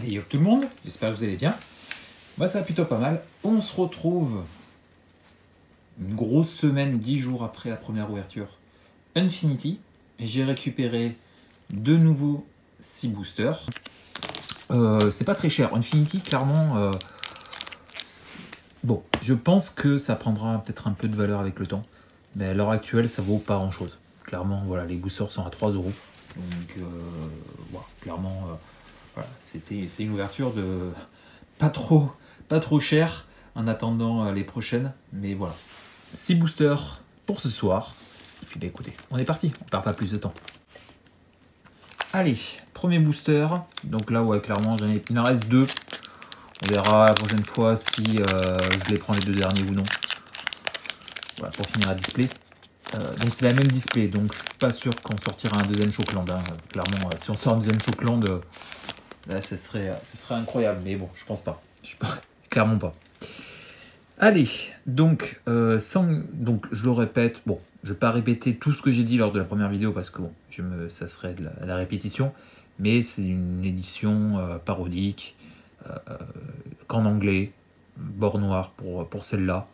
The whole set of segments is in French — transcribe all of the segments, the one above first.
Allez, yo tout le monde, j'espère que vous allez bien. Moi ça va plutôt pas mal. On se retrouve une grosse semaine, 10 jours après la première ouverture Infinity. J'ai récupéré de nouveau 6 boosters. C'est pas très cher. Infinity, clairement, bon, je pense que ça prendra peut-être un peu de valeur avec le temps. Mais à l'heure actuelle, ça vaut pas grand-chose. Clairement, voilà, les boosters sont à 3 €. Donc, voilà, clairement, voilà, c'est une ouverture de pas trop cher en attendant les prochaines. Mais voilà, 6 boosters pour ce soir. Et puis, bah, écoutez, on est parti. On perd pas plus de temps. Allez, premier booster. Donc là, ouais, clairement, il en reste 2. On verra la prochaine fois si je les prends les 2 derniers ou non. Voilà, pour finir à display. Donc c'est la même display, donc je suis pas sûr qu'on sortira un deuxième Shockland. Hein. Clairement, si on sort un deuxième Shockland, là, ce serait incroyable. Mais bon, je pense pas. Clairement pas. Allez, donc, donc je le répète. Bon, je vais pas répéter tout ce que j'ai dit lors de la première vidéo parce que bon, ça serait de la répétition. Mais c'est une édition parodique, qu'en anglais, bord noir pour celle-là.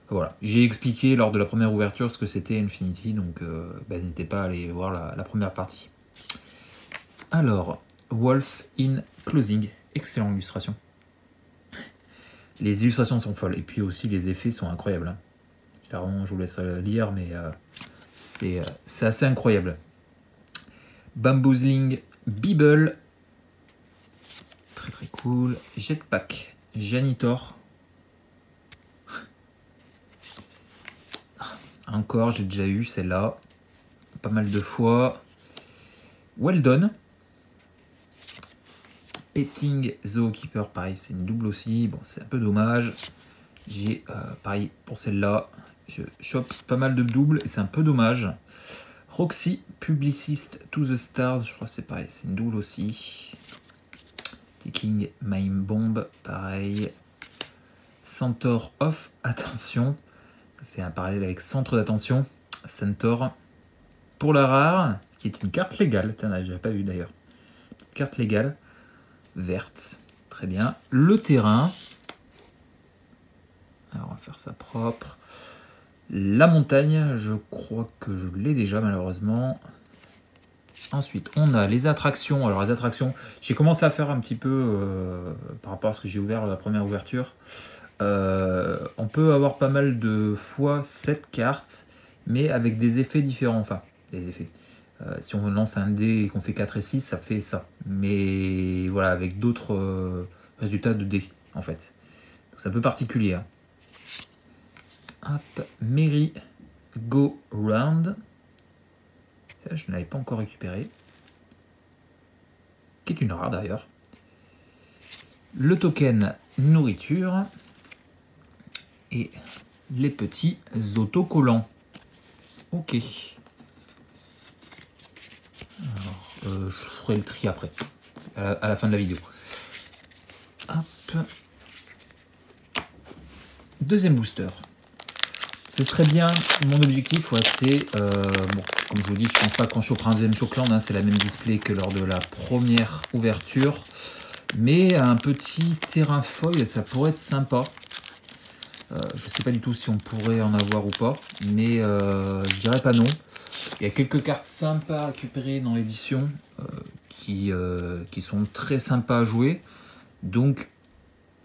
Voilà, j'ai expliqué lors de la première ouverture ce que c'était Infinity, donc n'hésitez pas à aller voir la première partie. Alors, Wolf in Closing, excellente illustration. Les illustrations sont folles, et puis aussi les effets sont incroyables. Hein. Clairement, je vous laisse lire, mais c'est assez incroyable. Bamboozling Bible, très cool. Jetpack Janitor. Encore, j'ai déjà eu celle-là, pas mal de fois. Well done. Petting Zookeeper, pareil, c'est une double aussi. Bon, c'est un peu dommage. J'ai, pareil, pour celle-là, je chope pas mal de doubles et c'est un peu dommage. Roxy, Publicist to the Stars, je crois que c'est pareil, c'est une double aussi. Taking Mime Bomb, pareil. Centaur Off, attention. Je fais un parallèle avec Centre d'attention. Centaur. Pour la rare, qui est une carte légale. J'avais pas vu d'ailleurs. Petite carte légale. Verte. Très bien. Le terrain. Alors on va faire ça propre. La montagne, je crois que je l'ai déjà malheureusement. Ensuite, on a les attractions. Alors les attractions, j'ai commencé à faire un petit peu par rapport à ce que j'ai ouvert la première ouverture. On peut avoir pas mal de fois cette carte, mais avec des effets différents. Enfin, des effets. Si on lance un dé et qu'on fait 4 et 6, ça fait ça. Mais voilà, avec d'autres résultats de dés, en fait. Donc c'est un peu particulier. Hein. Hop, Merry Go Round. Ça, je ne l'avais pas encore récupéré. Qui est une rare d'ailleurs. Le token nourriture. Et les petits autocollants. Ok. Alors, je ferai le tri après, à la fin de la vidéo. Hop. Deuxième booster. Ce serait bien, mon objectif, ouais, c'est, bon, comme je vous dis, je pense pas qu'on chopera un deuxième Shockland, hein, c'est la même display que lors de la première ouverture. Mais un petit terrain feuille, ça pourrait être sympa. Je sais pas du tout si on pourrait en avoir ou pas, mais je dirais pas non. Il y a quelques cartes sympas à récupérer dans l'édition qui sont très sympas à jouer. Donc,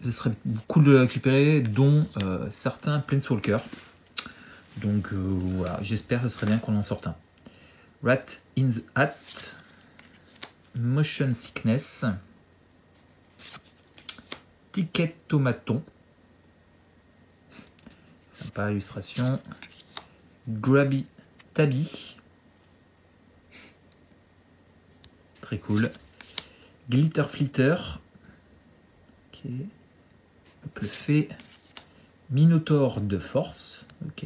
ce serait cool de les récupérer, dont certains Planeswalkers. Donc, voilà, j'espère que ce serait bien qu'on en sorte un. Rat in the Hat. Motion Sickness. Ticket Tomaton. Sympa illustration. Grabby Tabby. Très cool. Glitter Flitter. Ok. Hop, le fait. Minotaur de force. Ok.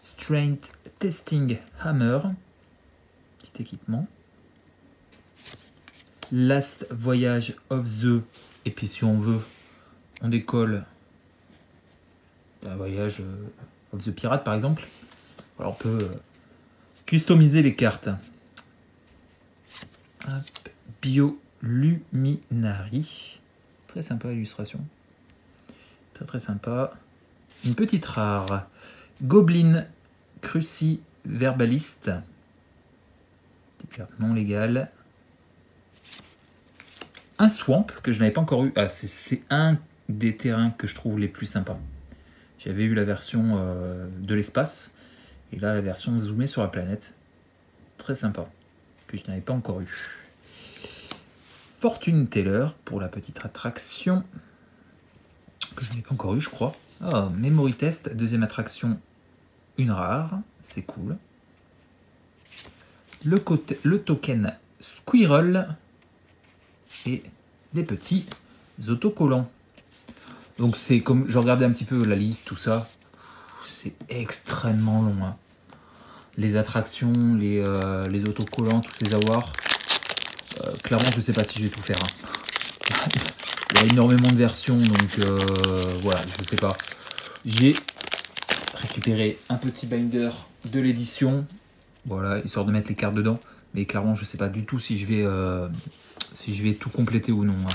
Strength Testing Hammer. Petit équipement. Last Voyage of the. Et puis si on veut, on décolle un voyage of the Pirate par exemple. Alors on peut customiser les cartes. Hop, Bioluminari. Très sympa l'illustration. Très très sympa. Une petite rare. Goblin Cruciverbaliste. Petite carte non légale. Un Swamp que je n'avais pas encore eu. Ah, c'est un des terrains que je trouve les plus sympas. J'avais eu la version de l'espace. Et là, la version zoomée sur la planète. Très sympa. Que je n'avais pas encore eu. Fortune Teller pour la petite attraction. Que je n'ai pas encore eu, je crois. Oh, Memory Test, deuxième attraction. Une rare. C'est cool. Le token Squirrel. Et les petits autocollants. Donc c'est comme je regardais un petit peu la liste, tout ça. C'est extrêmement long. Hein. Les attractions, les autocollants, tous ces avoirs. Clairement, je ne sais pas si je vais tout faire. Hein. Il y a énormément de versions, donc voilà, je ne sais pas. J'ai récupéré un petit binder de l'édition. Voilà, histoire de mettre les cartes dedans. Mais clairement, je ne sais pas du tout si je vais tout compléter ou non. Hein.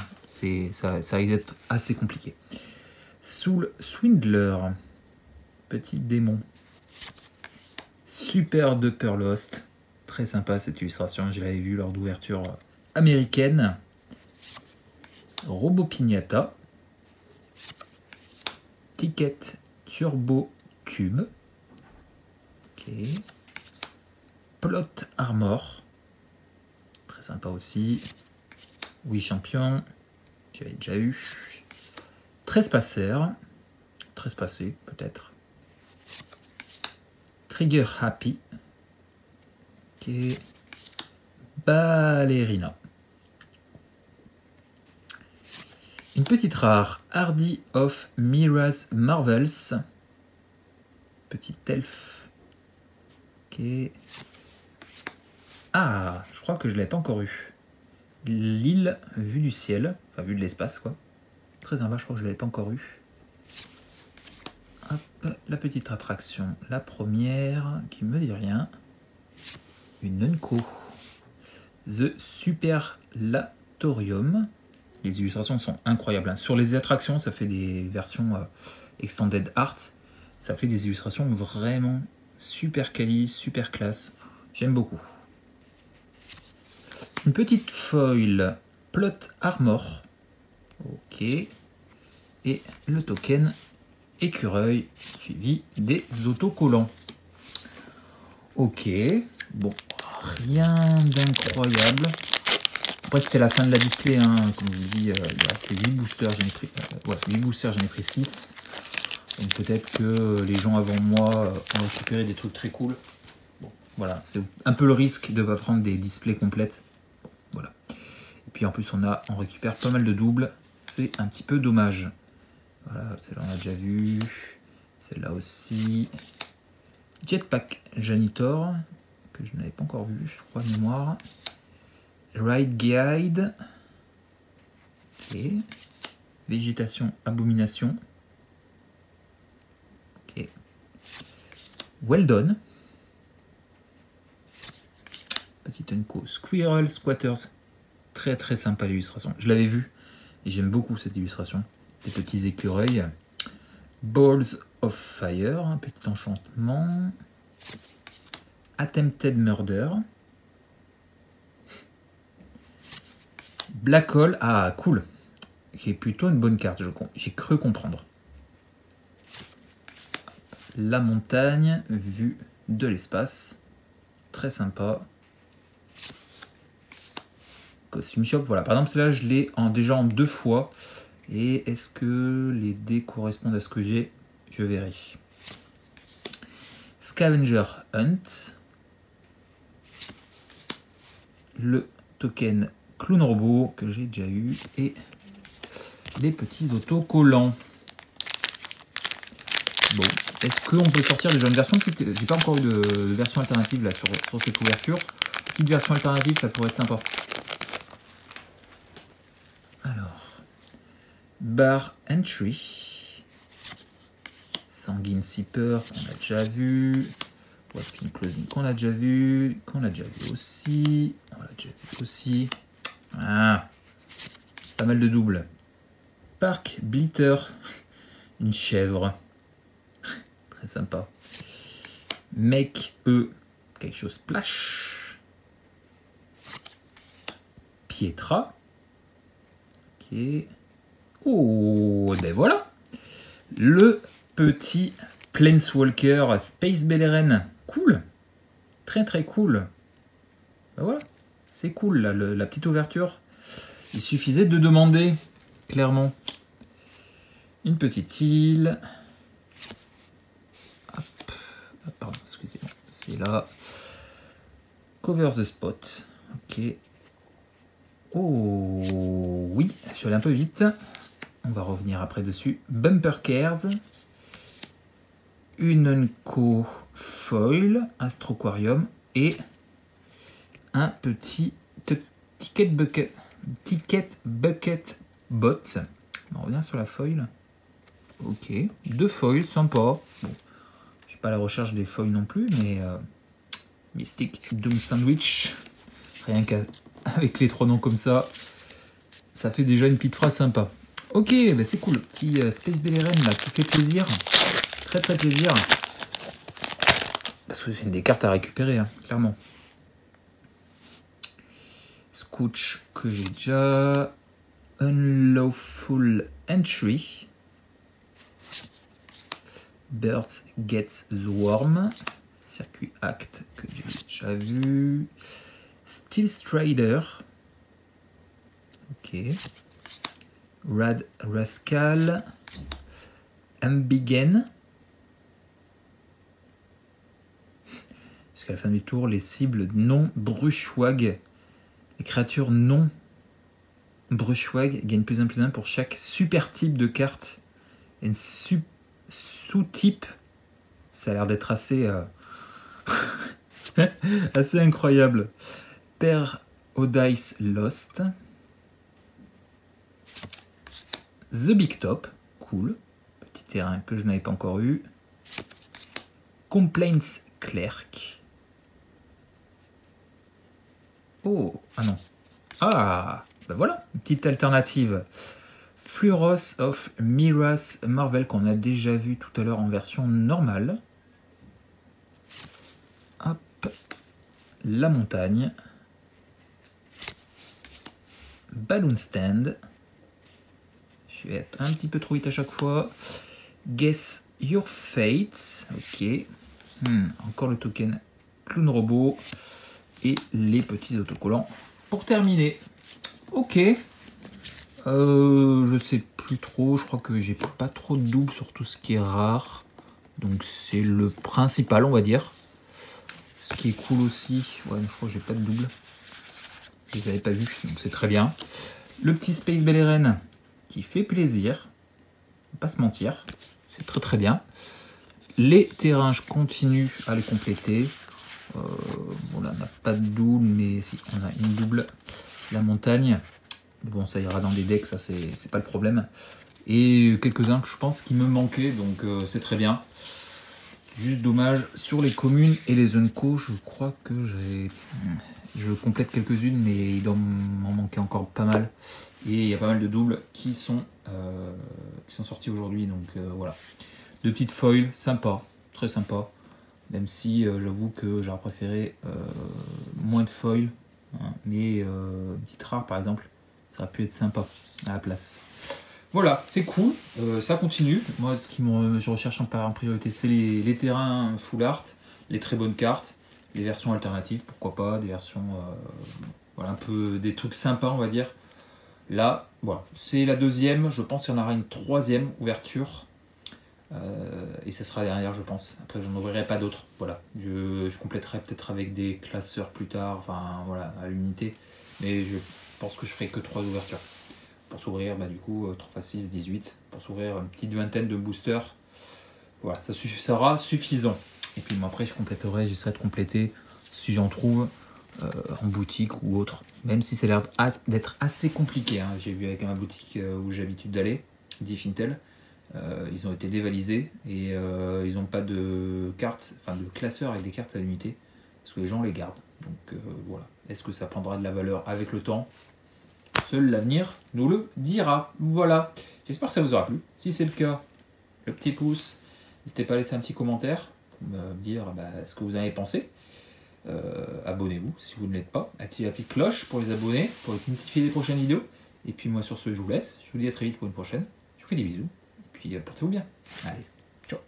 Ça risque d'être assez compliqué. Soul Swindler. Petit démon. Super de Lost. Très sympa cette illustration. Je l'avais vue lors d'ouverture américaine. Robot Pignata. Ticket Turbo Tube. Ok. Plot Armor. Très sympa aussi. Oui, champion. J'avais déjà eu. Trespasser. Trespasser, peut-être. Trigger Happy. Ok. Ballerina. Une petite rare. Hardy of Mira's Marvels. Petit elfe. Ok. Ah, je crois que je ne l'avais pas encore eu. L'île vue du ciel. Enfin, vue de l'espace, quoi. Très sympa, je crois que je ne l'avais pas encore eu. Hop, la petite attraction. La première, qui me dit rien. Une Nunko. The Superlatorium. Les illustrations sont incroyables. Hein. Sur les attractions, ça fait des versions Extended Art. Ça fait des illustrations vraiment super quali, super classe. J'aime beaucoup. Une petite foil Plot Armor. Ok. Et le token écureuil suivi des autocollants. Ok. Bon, rien d'incroyable. Après, c'était la fin de la display. Hein. Comme je vous dis, c'est 8 boosters. J'en ai pris, 8 boosters, j'en ai pris 6. Donc peut-être que les gens avant moi ont récupéré des trucs très cool. Bon, voilà, c'est un peu le risque de ne pas prendre des displays complètes. Bon, voilà. Et puis en plus, on récupère pas mal de doubles. C'est un petit peu dommage. Voilà, celle-là on a déjà vu. Celle-là aussi. Jetpack Janitor, que je n'avais pas encore vu, je crois, de mémoire. Ride Guide. Ok. Végétation Abomination. Ok. Well done. Petit Unco Squirrel Squatters. Très très sympa l'illustration. Je l'avais vu et j'aime beaucoup cette illustration. Des petits écureuils. Balls of Fire. Un petit enchantement. Attempted Murder. Black Hole. Ah, cool. Qui est plutôt une bonne carte, j'ai cru comprendre. La montagne, vue de l'espace. Très sympa. Costume Shop, voilà. Par exemple, celle-là, je l'ai déjà en 2 fois. Et est-ce que les dés correspondent à ce que j'ai? Je verrai. Scavenger Hunt. Le token Clown Robot que j'ai déjà eu. Et les petits autocollants. Bon, est-ce qu'on peut sortir déjà une version? J'ai pas encore eu de version alternative là sur cette ouverture. Petite version alternative, ça pourrait être sympa. Alors, Bar Entry. Sanguine Seeper qu'on a déjà vu. Walking Closing qu'on a déjà vu. Qu'on a déjà vu aussi. On l'a déjà vu aussi. Ah, pas mal de doubles. Park Blitter, une chèvre. Très sympa. Make quelque chose splash. Pietra. Ok. Oh, ben voilà. Le petit Planeswalker Space Beleren. Cool. Très très cool. Ben voilà. C'est cool là, la petite ouverture. Il suffisait de demander, clairement. Une petite île. Hop. Ah, pardon, excusez-moi. C'est là. Cover the spot. Ok. Oh oui, je suis allé un peu vite. On va revenir après dessus. Bumper Cares. Une Unco Foil. Astroquarium. Et un petit Ticket Bucket Bot. On revient sur la foil. Ok. 2 foils, sympa. Bon. Je suis pas à la recherche des foils non plus, mais Mystic Doom Sandwich. Rien qu'avec les 3 noms comme ça, ça fait déjà une petite phrase sympa. Ok, bah c'est cool. Petit Space Beleren là qui fait plaisir. Très très plaisir. Parce que c'est une des cartes à récupérer, hein, clairement. Scooch que j'ai déjà. Unlawful Entry. Birds Gets the Worm. Circuit Act que j'ai déjà vu. Steel Strider. Ok. Rad Rascal. Ambigen. Jusqu'à la fin du tour, les cibles non Bruchwag. Les créatures non Bruchwag gagnent +1/+1 pour chaque super type de carte. Et une sous-type. Ça a l'air d'être assez, assez incroyable. Paradise Lost. The Big Top. Cool. Petit terrain que je n'avais pas encore eu. Complaints Clerk. Oh, ah non. Ah, ben voilà, une petite alternative. Fluros of Miras Marvel qu'on a déjà vu tout à l'heure en version normale. Hop, la montagne. Balloon Stand. Je vais être un petit peu trop vite à chaque fois. Guess Your Fate. Ok. Encore le token Clown Robot. Et les petits autocollants pour terminer. Ok. Je sais plus trop. Je crois que j'ai pas trop de double sur tout ce qui est rare. Donc c'est le principal, on va dire. Ce qui est cool aussi. Ouais, je crois que j'ai pas de double. Je les avais pas vu, donc c'est très bien. Le petit Space Beleren qui fait plaisir. On va pas se mentir. C'est très très bien. Les terrains, je continue à les compléter. Bon là on n'a pas de double, mais si on a une double. La montagne. Bon, ça ira dans des decks, ça c'est pas le problème. Et quelques-uns que je pense qui me manquaient, donc c'est très bien. Juste dommage, sur les communes et les Unco, je crois que je complète quelques-unes, mais il doit m'en manquer encore pas mal. Et il y a pas mal de doubles qui sont sortis aujourd'hui, donc voilà. 2 petites foils, sympa, très sympa. Même si j'avoue que j'aurais préféré moins de foils, hein, mais une petite rare par exemple, ça aurait pu être sympa à la place. Voilà, c'est cool, ça continue. Moi, ce qui je recherche en priorité, c'est les terrains full art, les très bonnes cartes, les versions alternatives, pourquoi pas, des versions, voilà, un peu des trucs sympas, on va dire. Là, voilà, c'est la deuxième, je pense qu'il y en aura une troisième ouverture. Et ça sera derrière, je pense. Après, je n'en ouvrirai pas d'autres. Voilà, je compléterai peut-être avec des classeurs plus tard, enfin voilà, à l'unité. Mais je pense que je ferai que 3 ouvertures. Pour s'ouvrir, bah, du coup, 3 x 6, 18. Pour s'ouvrir une petite vingtaine de boosters. Voilà, ça sera suffisant. Et puis moi, après, j'essaierai de compléter si j'en trouve en boutique ou autre. Même si ça a l'air d'être assez compliqué. Hein. J'ai vu avec ma boutique où j'ai l'habitude d'aller, Diff Intel. Ils ont été dévalisés et ils n'ont pas de cartes, enfin de classeurs avec des cartes à l'unité parce que les gens les gardent. Donc voilà. Est-ce que ça prendra de la valeur avec le temps? seul l'avenir nous le dira. Voilà, j'espère que ça vous aura plu. Si c'est le cas, le petit pouce, n'hésitez pas à laisser un petit commentaire, me dire ce que vous en avez pensé. Abonnez-vous si vous ne l'êtes pas. Activez la petite cloche pour les abonnés, pour être notifié des prochaines vidéos. Et puis moi sur ce, je vous laisse. Je vous dis à très vite pour une prochaine. Je vous fais des bisous. Et puis portez-vous bien. Allez, ciao.